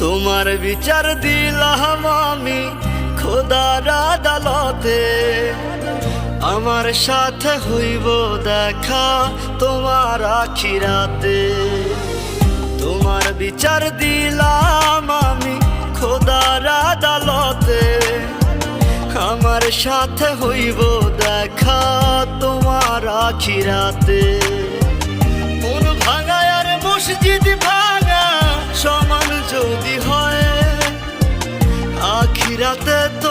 তোমার বিচার দিলাম আমি খোদার আদালতে, আমার সাথে হইব দেখা তোমার আখিরাতে। তোমার বিচার দিলাম আমি খোদার আদালতে, আমার সাথে হইব দেখা তোমার আখিরাতে। মন ভাঙা আর মসজিদ ভাঙা সমান যদি হয়, আখিরাতে তো